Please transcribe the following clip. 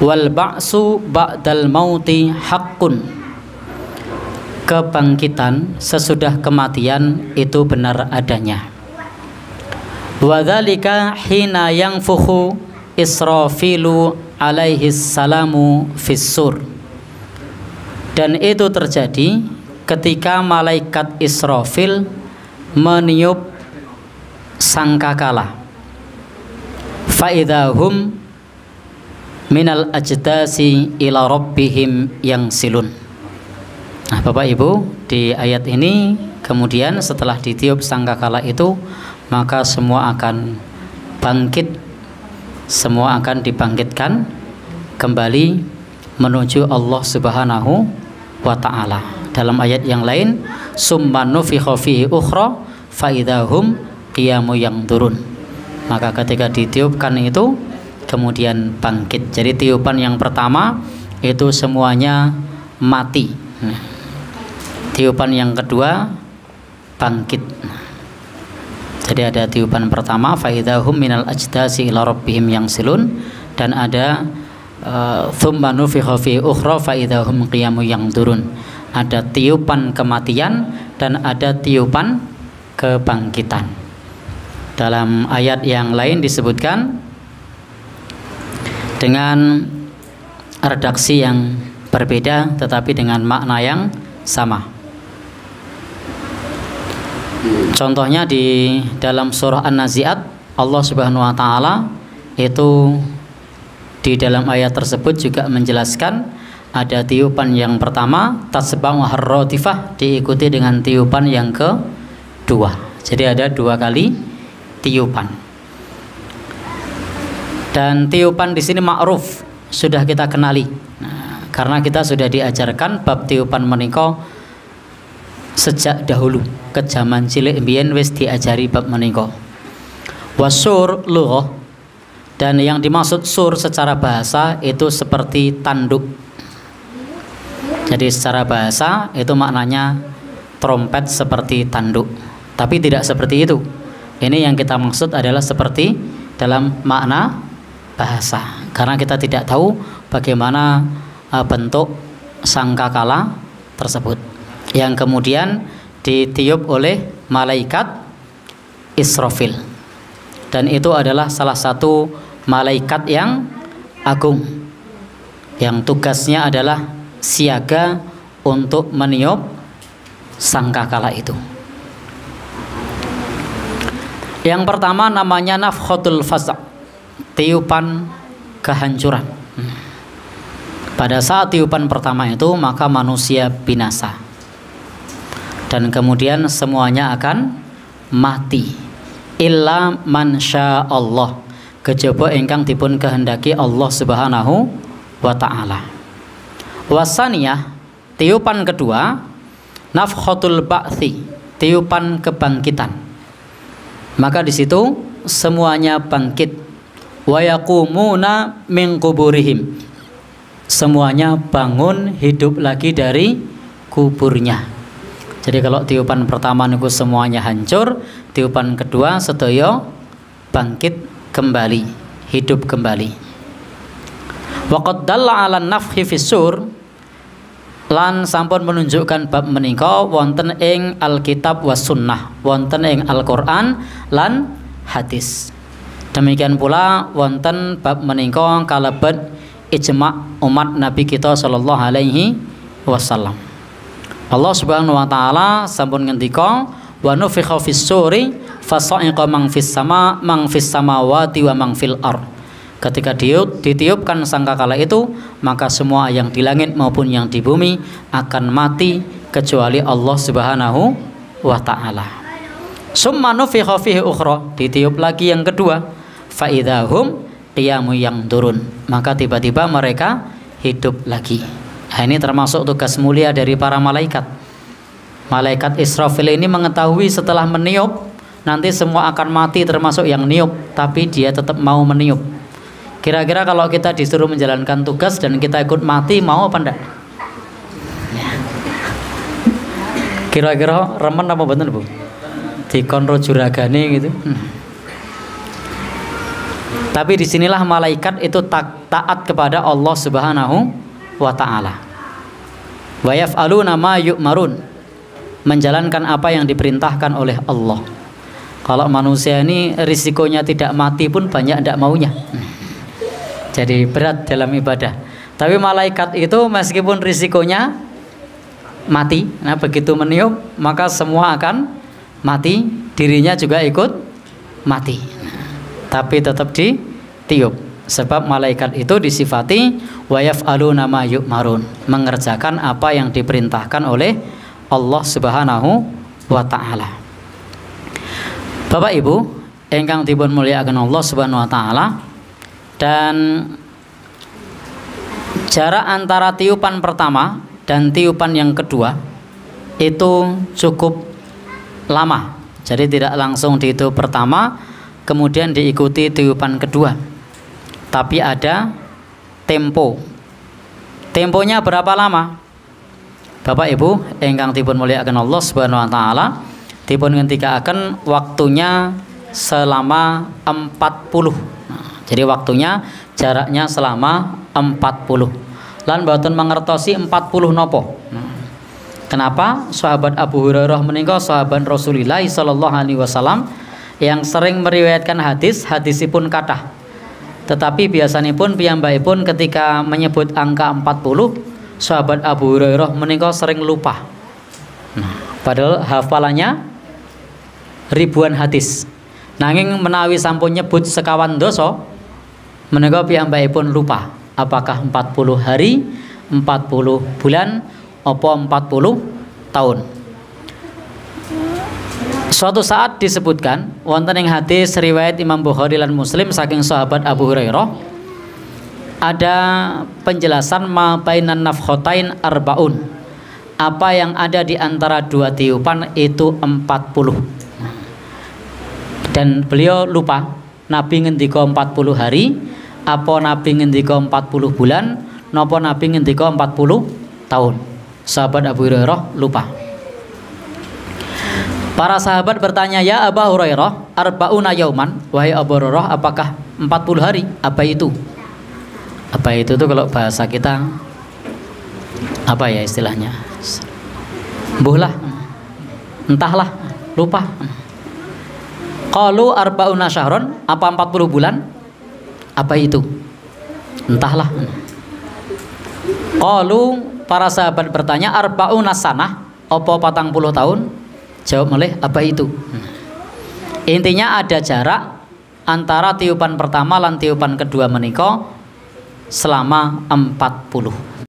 Wal ba'su ba'dal mauti haqqun. Kebangkitan sesudah kematian itu benar adanya. Wa dzalika hina yanfukhu Israfilu alaihi salamu fis-sur. Dan itu terjadi ketika malaikat Israfil meniup sangkakala. Fa idzahum minal ajdasi ila rabbihim yangsilun. Nah, Bapak Ibu, di ayat ini kemudian setelah ditiup sangkakala itu, maka semua akan bangkit, semua akan dibangkitkan kembali menuju Allah Subhanahu wa ta'ala. Dalam ayat yang lain, summa nufikha fihi ukhra fa idzahum qiyamu yanzurun. Maka ketika ditiupkan itu kemudian bangkit. Jadi tiupan yang pertama itu semuanya mati. Tiupan yang kedua bangkit. Jadi ada tiupan pertama fa idzahum minal ajdasi ila rabbihim yangsilun, dan ada tsumma nufikha fi ukhra fa idzahum qiyamu yanzurun. Ada tiupan kematian dan ada tiupan kebangkitan. Dalam ayat yang lain disebutkan dengan redaksi yang berbeda tetapi dengan makna yang sama. Contohnya di dalam surah An-Nazi'at, Allah Subhanahu wa taala itu di dalam ayat tersebut juga menjelaskan ada tiupan yang pertama tasba'u harratifah diikuti dengan tiupan yang kedua. Jadi ada dua kali tiupan. Dan tiupan di sini ma'ruf, sudah kita kenali. Nah, karena kita sudah diajarkan bab tiupan menika sejak dahulu, ke zaman cilik mbiyen wis diajari bab menika. Wasur lughah, dan yang dimaksud sur secara bahasa itu seperti tanduk. Jadi secara bahasa itu maknanya trompet seperti tanduk, tapi tidak seperti itu. Ini yang kita maksud adalah seperti dalam makna bahasa, karena kita tidak tahu bagaimana bentuk sangkakala tersebut yang kemudian ditiup oleh malaikat Israfil, dan itu adalah salah satu malaikat yang agung yang tugasnya adalah siaga untuk meniup sangkakala itu. Yang pertama namanya nafkhatul faza', tiupan kehancuran. Pada saat tiupan pertama itu maka manusia binasa, dan kemudian semuanya akan mati illa man syaa Allah, kejaba ingkang dipun kehendaki Allah Subhanahu wa taala. Wasaniyah, tiupan kedua nafkhatul ba'thi, tiupan kebangkitan. Maka di situ semuanya bangkit. Wa yaqumuna min quburihim, semuanya bangun hidup lagi dari kuburnya. Jadi kalau tiupan pertama niku semuanya hancur, tiupan kedua sedaya bangkit kembali, hidup kembali. Wa qad dalla 'ala nafhi fis-sur, lan sampun menunjukkan bab menika wonten ing Alkitab was sunnah, wonten ing Al-Qur'an lan hadis. Demikian pula wonten bab menika kalebet ijma' umat Nabi kita sallallahu alaihi wasallam. Allah Subhanahu wa taala sampun ngendika wa nufikha fis-suri fasa'iqa man fis samawati wa man fil ard. Ketika ditiupkan sangkakala itu, maka semua yang di langit maupun yang di bumi akan mati kecuali Allah Subhanahu wa taala. Summa nufikha fihi ukhra, ditiup lagi yang kedua, fa idzahum qiyamu yanzurun, maka tiba-tiba mereka hidup lagi. Nah, ini termasuk tugas mulia dari para malaikat. Malaikat Israfil ini mengetahui setelah meniup nanti semua akan mati termasuk yang niup, tapi dia tetap mau meniup. Kira-kira kalau kita disuruh menjalankan tugas dan kita ikut mati, mau apa enggak? Kira-kira remen apa bener, Bu? Dikonro juragane gitu. Tapi disinilah malaikat itu taat kepada Allah Subhanahu wa ta'ala. Wa yaf'aluna ma yu'marun, menjalankan apa yang diperintahkan oleh Allah. Kalau manusia ini risikonya tidak mati pun banyak tidak maunya. Jadi berat dalam ibadah. Tapi malaikat itu meskipun risikonya mati, nah begitu meniup maka semua akan mati, dirinya juga ikut mati. Tapi tetap ditiup, sebab malaikat itu disifati wa yaf'aluna ma yu'marun, mengerjakan apa yang diperintahkan oleh Allah Subhanahu wa ta'ala. Bapak Ibu ingkang dipun mulyakaken Allah Subhanahu wa ta'ala, dan jarak antara tiupan pertama dan tiupan yang kedua itu cukup lama. Jadi tidak langsung ditiup pertama kemudian diikuti tiupan kedua, tapi ada tempo. Temponya berapa lama? Bapak Ibu ingkang dipun mulyakaken Allah Subhanahu wa taala, dipun ngendikaken waktunya selama 40. Jadi waktunya jaraknya selama 40. Lan mboten mangertosi 40 nopo. Kenapa? Sahabat Abu Hurairah menika sahabat Rasulullah sallallahu alaihi wasallam yang sering meriwayatkan hadisipun kathah. Tetapi biasanipun piyambakipun ketika menyebut angka 40, sahabat Abu Hurairah menika sering lupa. Padahal hafalannya ribuan hadis. Nanging menawi sampun nyebut sekawan dosa, menika piyambakipun lupa. Apakah 40 hari, 40 bulan, apa 40 tahun. Suatu saat disebutkan wonten ing hadis riwayat Imam Bukhari lan Muslim saking sahabat Abu Hurairah, ada penjelasan ma bainan nafkhatain arbaun, apa yang ada di antara dua tiupan itu 40. Dan beliau lupa Nabi ngendika 40 hari, apa Nabi ngendika 40 bulan, napa Nabi ngendika 40 tahun. Sahabat Abu Hurairah lupa. Para sahabat bertanya, ya Abu Hurairah, arba'una yauman, wahai Abu Hurairah, apakah 40 hari? Apa itu? Apa itu tuh kalau bahasa kita apa ya istilahnya? Mbuhlah, entahlah, lupa. Qalu arba'una syahron, apa 40 bulan? Apa itu? Entahlah. Qalu, para sahabat bertanya, arba'una sanah, apa 40 tahun? Jawab oleh, apa itu? Intinya ada jarak antara tiupan pertama dan tiupan kedua menika selama 40.